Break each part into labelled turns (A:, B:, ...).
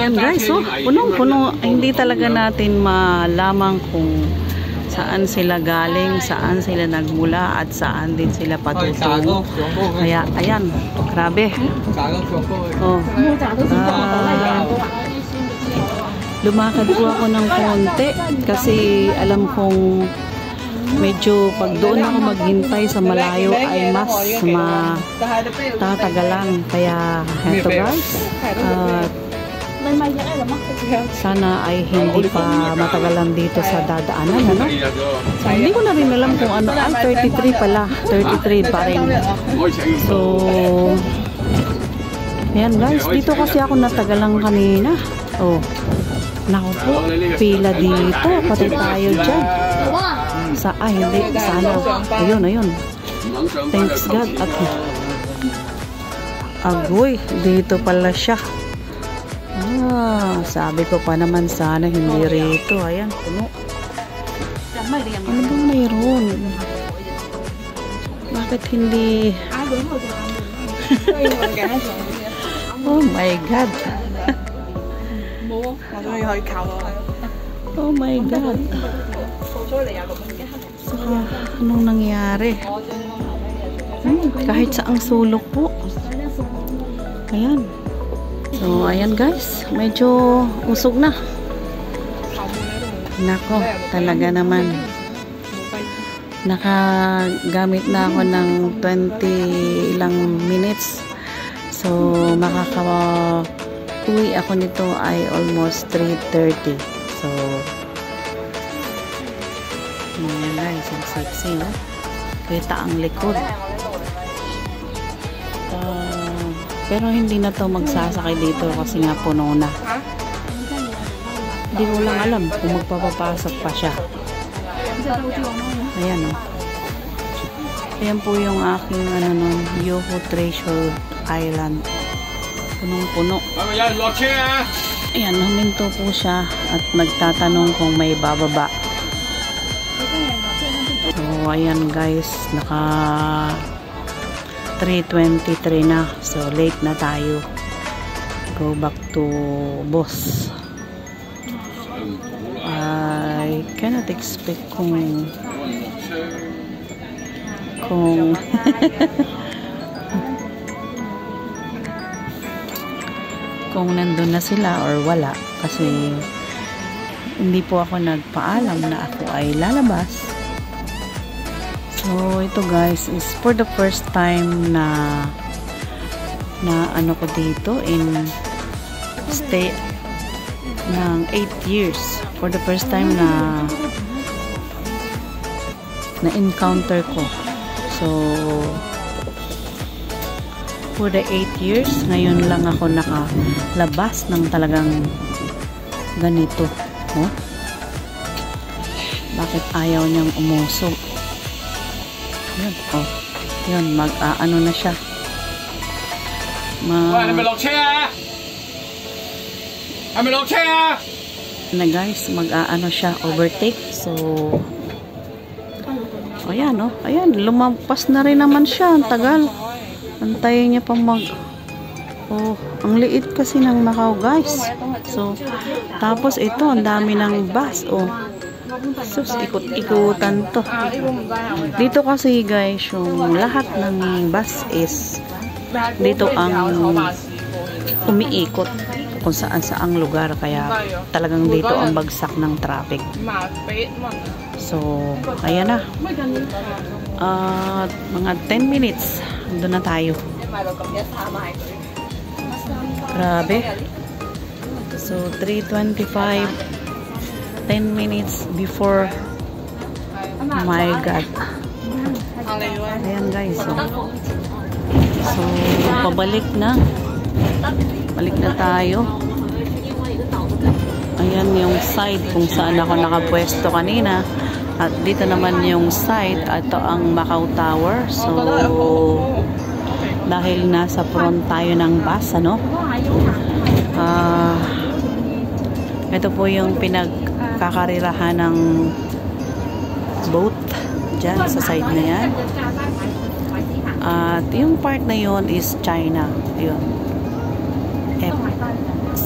A: Ayan guys, oh, punong-puno. Hindi talaga natin malaman kung saan sila galing, saan sila nagmula, at saan din sila patutungo. Kaya, ayan, grabe. Oh, lumakad po ako ng konti kasi alam kong medyo pag doon ako maghintay sa malayo ay mas matatagalan. Kaya, eto guys, sana ay hindi pa matagalan dito sa dadaanan, ano? So, hindi ko na rin alam kung ano. 33 pala. 33 pa rin. So, ayan guys. Dito kasi ako natagalan kanina. Oh, naku po. Pila dito. Pati tayo dyan. Hindi. Sana. Ayun, ayun. Thanks God. At agoy. Dito pala siya. Sabi ko pa naman sana hindi rito. Ayan, puno. Ano bang mayroon? Bakit hindi? Oh my God. Oh my God. Saka, anong nangyari? Kahit saang sulok po. Ayan. So, ayan guys, medyo usog na. Nako, talaga naman. Nakagamit na ako ng 20 ilang minutes. So, makaka-uwi ako nito ay almost 3:30. So, ayan guys, ang sexy, no? Kita ang likod. Pero hindi na to magsasakay dito kasi nga puno na. Hindi ko lang alam kung magpapapasok pa siya. Ayan o. Ayan po yung aking Yoho Treasure Island. Punong-puno. Ayan, huminto po siya at nagtatanong kung may bababa. So, ayan guys, naka 3:23 na. So, late na tayo. Go back to boss. I cannot expect kung kung nandun na sila or wala. Kasi hindi po ako nagpaalam na ako ay lalabas. So, ito guys is for the first time na ano ko dito in stay ng 8 years. For the first time na encounter ko. So, for the 8 years, ngayon lang ako nakalabas ng talagang ganito. Oh? Bakit ayaw niyang umusog? Yun, oh. Yun, ano na siya. Na guys, ano siya, overtake. So, ayan, oh. Ayan, lumampas na rin naman siya. Ang tagal. Antayin niya pa oh, ang liit kasi ng Macau, guys. So, tapos ito, ang dami ng bus, oh. Sus, ikot-ikutan to. Dito kasi guys, yung lahat ng bus is dito ang umiikot kung saan-saang lugar. Kaya talagang dito ang bagsak ng traffic. So, ayan na. Mga 10 minutes. Doon na tayo. Grabe. So, 3:25. 10 minutes before. My God. Ayan guys. So, pabalik na. Balik na tayo. Ayan yung side kung saan ako nakapwesto kanina. At dito naman yung side. Ito ang Macau Tower. So, dahil nasa front tayo ng bus, ano? Ito po yung pinagkakarirahan ng boat dyan sa side na yan. At yung part na yon is China. Yun.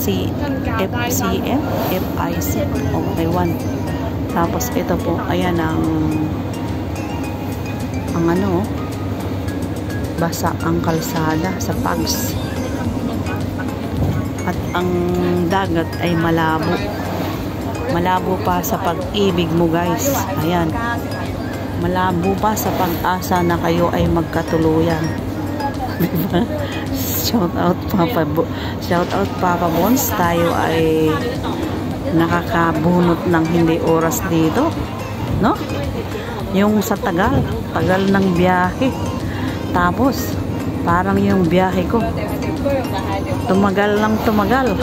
A: FCM, FIC, okay, 1. Tapos ito po, ayan ang ano, basa ang kalsada sa Pags. At ang dagat ay malabo. Malabo pa sa pag-ibig mo, guys. Ayan. Malabo pa sa pag-asa na kayo ay magkatuluyan. Diba? Shout out Papa Bones. Tayo ay nakakabunot ng hindi oras dito, no? Yung sa tagal ng biyahe. Tapos parang yung biyahe ko tumagal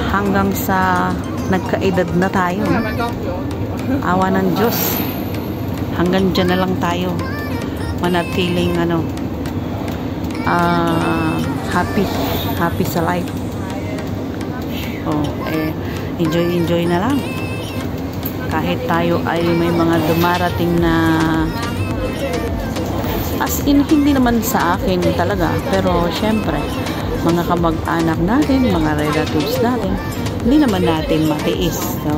A: hanggang sa nagkaedad na tayo. Awa ng Diyos, hanggang dyan na lang tayo manatiling happy sa life. Enjoy na lang kahit tayo ay may mga dumarating na, as in, hindi naman sa akin talaga, pero syempre mga kamag-anak natin, mga relatives natin, hindi naman natin matiis. So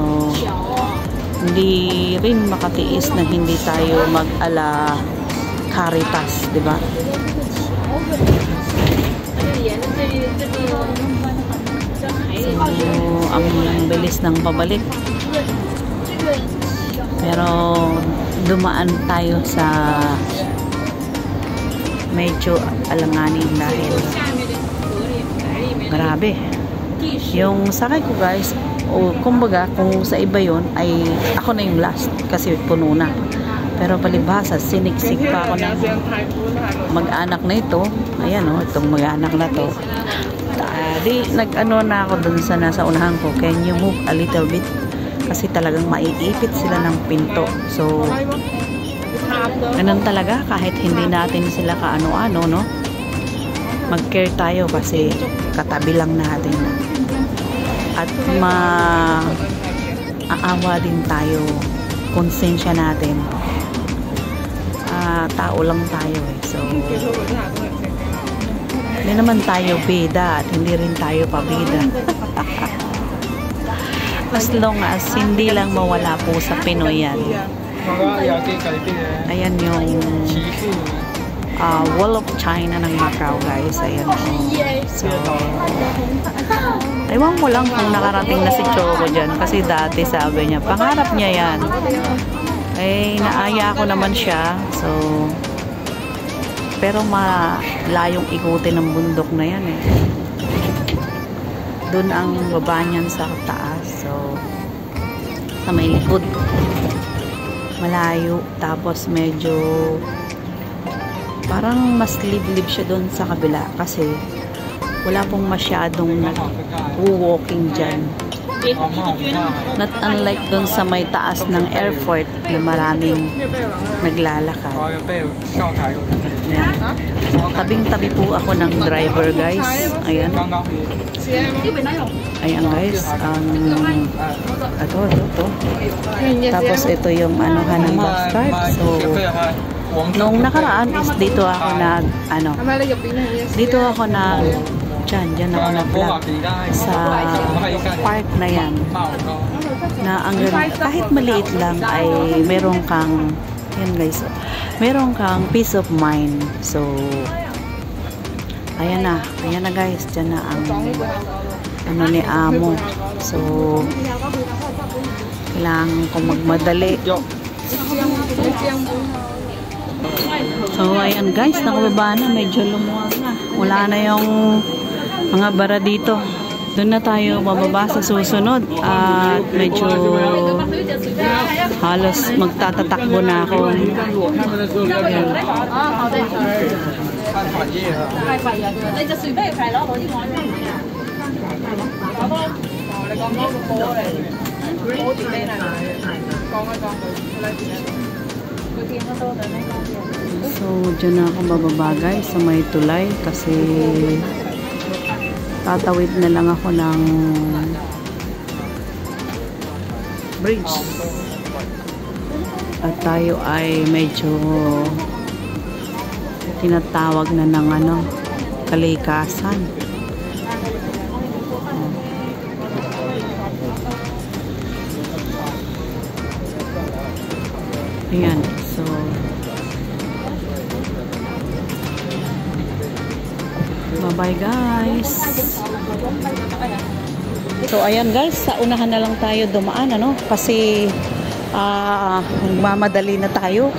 A: hindi rin makatiis na hindi tayo mag-ala Caritas, di ba? So ang bilis ng pabalik, pero dumaan tayo sa medyo alanganin dahil grabe yung sakay ko, guys. O kumbaga kung sa iba yon ay ako na yung last kasi puno na, pero palibhasa siniksik pa ako ng mag-anak na ito. Ayan o, itong mag-anak na to. Di nag-ano na ako dun sa nasa unahan ko, can you move a little bit, kasi talagang maiipit sila ng pinto. So ganun talaga, kahit hindi natin sila kaano-ano, no, mag-care tayo kasi katabi lang natin at aawa din tayo, konsensya natin. Tao lang tayo so hindi naman tayo bida at hindi rin tayo pabida. As long as hindi lang mawala po sa Pinoy yan. Ayan yung Wall of China ng Macau, guys. Ayan o. So ewan mo lang kung nakarating na si Choco dyan, kasi dati sabi niya pangarap niya yan. Naaya ko naman siya. So pero malayong ikutin ng bundok na yan doon ang baba niyan sa taas. So sa may likod malayo, tapos medyo parang mas liblib siya doon sa kabila kasi wala pong masyadong walking dyan. Not unlike doon sa may taas ng airport na maraming naglalakad. Ayan. Tabing-tabi po ako ng driver, guys. Ayan. Ayan, guys. Ito. Tapos ito yung anuhan ng bus card. So nung nakaraan is dito ako dyan ako nag-vlog sa park na yan, na ang kahit maliit lang ay meron kang, yan guys, meron kang peace of mind. So ayan na guys, dyan na ang ni Amo. So kailangan ko magmadali. So ayan guys, nakababa na, medyo lumuwag na, wala na yung mga bara dito. Doon na tayo bababa sa susunod at medyo halos magtatatakbo na ako. So dyan na ako bababa, guys, sa may tulay kasi tatawid na lang ako ng bridge at tayo ay medyo tinatawag na ng kalikasan. Ayan. So, bye-bye guys. So, ayan guys. Sa unahan na lang tayo dumaan, ano? Kasi, magmamadali na tayo.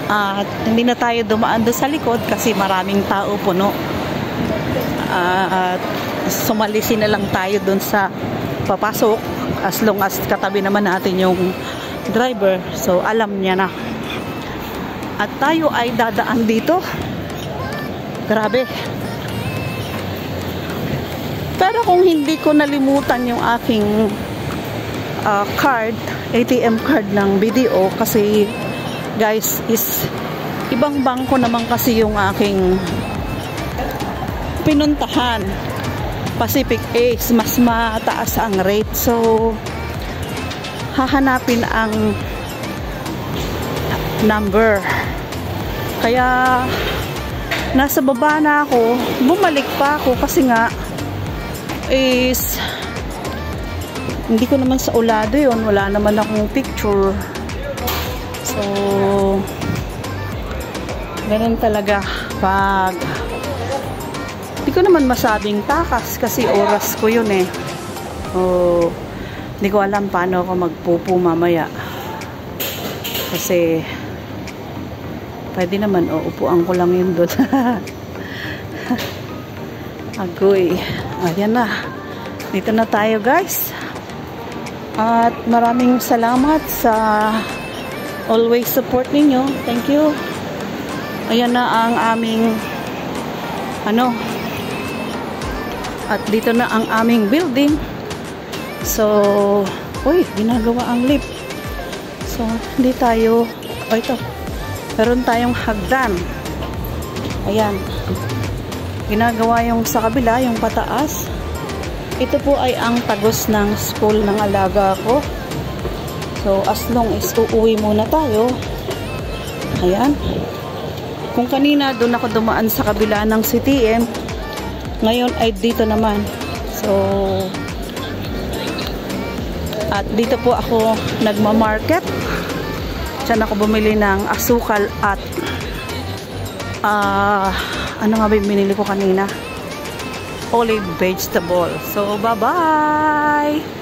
A: At hindi na tayo dumaan doon sa likod kasi maraming tao, puno. At sumalisin na lang tayo doon sa papasok as long as katabi naman natin yung driver, so alam niya na. At tayo ay dadaan dito. Grabe. Pero kung hindi ko nalimutan yung aking card, ATM card ng BDO, kasi guys, is ibang bangko naman kasi yung aking pinuntahan. Pacific Ace, mas mataas ang rate. So, hahanapin ang number. Kaya, nasa baba na ako, bumalik pa ako kasi nga, is, hindi ko naman sa ulado yun. Wala naman akong picture. So, ganun talaga pag hindi ko naman masabing takas kasi oras ko yun eh. O, hindi ko alam paano ako magpupo mamaya. Kasi pwede naman, upuan ko lang yun doon. Agoy. Ayan na. Dito na tayo guys. At maraming salamat sa always support ninyo. Thank you. Ayan na ang aming at dito na ang aming building. So, uy, ginagawa ang lift. So, hindi tayo, ito, meron tayong hagdan. Ayan. Ginagawa yung sa kabila, yung pataas. Ito po ay ang tagos ng school ng alaga ko. So, as long as uuwi muna tayo. Ayan. Kung kanina doon ako dumaan sa kabila ng CTM, ngayon ay dito naman. So, at dito po ako nagma-market. Diyan ako bumili ng asukal at ano nga ba yung binili ko kanina? Olive vegetable. So, bye-bye!